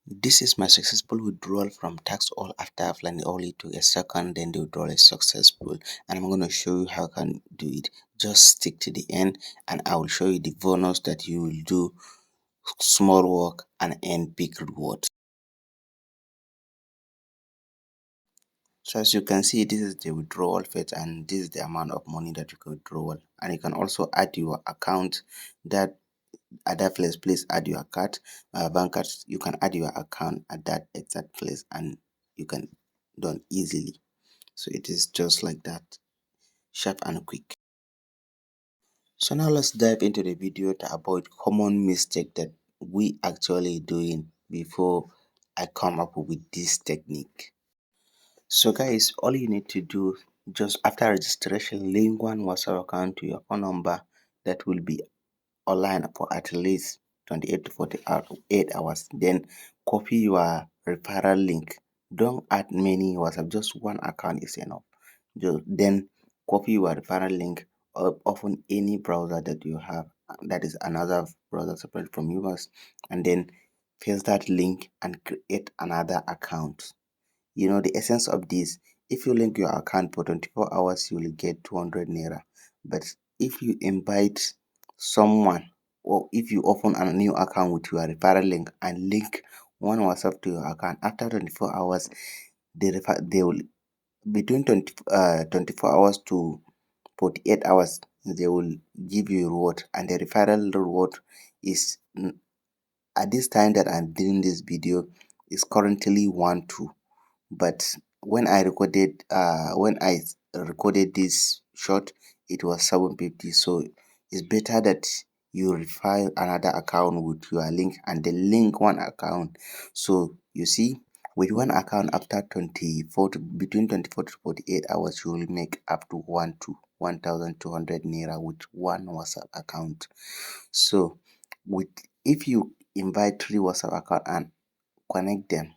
This is my successful withdrawal from tax all after applying only took a second, then the withdrawal is successful, and I'm going to show you how you can do it. Just stick to the end and I will show you the bonus that you will do small work and earn big rewards. So as you can see, this is the withdrawal phase and this is the amount of money that you can withdraw, and you can also add your account that at that place. Please add your card, bank card. You can add your account at that exact place and you can done easily. So it is just like that, sharp and quick. So now let's dive into the video to avoid common mistake that we actually doing before I come up with this technique. So guys, all you need to do, just after registration, link one WhatsApp account to your phone number that will be online for at least 28 to 48 hours. Then copy your referral link. Don't add many WhatsApp, just one account is enough. Then copy your referral link or open any browser that you have, that is another browser separate from yours, and then paste that link and create another account. You know the essence of this: if you link your account for 24 hours, you will get 200 naira. But if you invite someone, or if you open a new account with your referral link and link one WhatsApp to your account, after 24 hours, they will, between 24 hours to 48 hours, they will give you a reward, and the referral reward is, at this time that I'm doing this video, is currently 1-2. But when I recorded this short, it was 750. So it's better that you refer another account with your link and then link one account. So you see, with one account, after 24 to between 24 to 48 hours, you will make up to 1,200 naira with one WhatsApp account. So with, if you invite 3 WhatsApp account and connect them,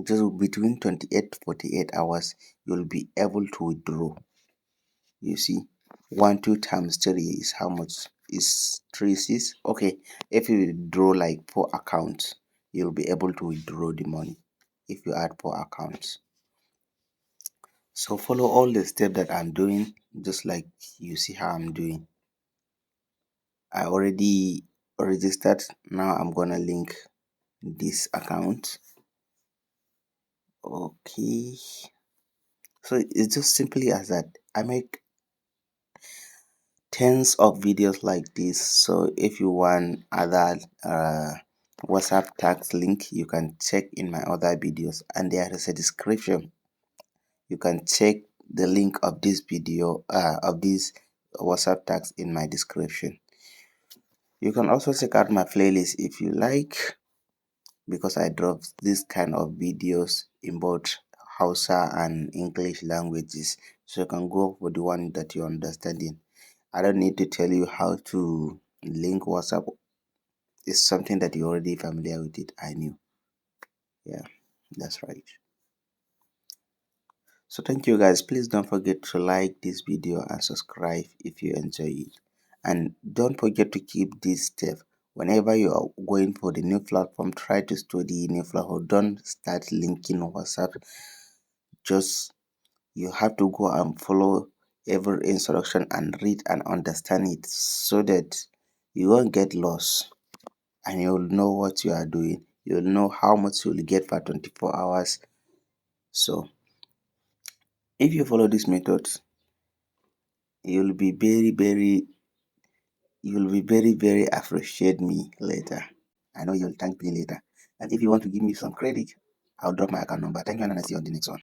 just between 28 to 48 hours, you'll be able to withdraw. You see, 1 2 times 3 is how much? Is 3 6. Okay, if you withdraw like 4 accounts, you'll be able to withdraw the money if you add 4 accounts. So follow all the steps that I'm doing, just like you see how I'm doing. I already registered. Now I'm gonna link this account. Okay, so it's just simply as that. I make tens of videos like this. So if you want other WhatsApp tags link, you can check in my other videos, and there is a description. You can check the link of this video, of this WhatsApp tags in my description. You can also check out my playlist if you like, because I drop this kind of videos in both Hausa and English languages. So you can go for the one that you're understanding. I don't need to tell you how to link WhatsApp. It's something that you're already familiar with it. I knew. Yeah, that's right. So thank you guys. Please don't forget to like this video and subscribe if you enjoy it. And don't forget to keep this step. Whenever you are going for the new platform, try to study new platform. Don't start linking WhatsApp. Just, you have to go and follow every instruction and read and understand it, so that you won't get lost and you'll know what you are doing. You'll know how much you'll get for 24 hours. So if you follow this method, you'll be very appreciate me later. I know you'll thank me later. And if you want to give me some credit, I'll drop my account number. Thank you, and I'll see you on the next one.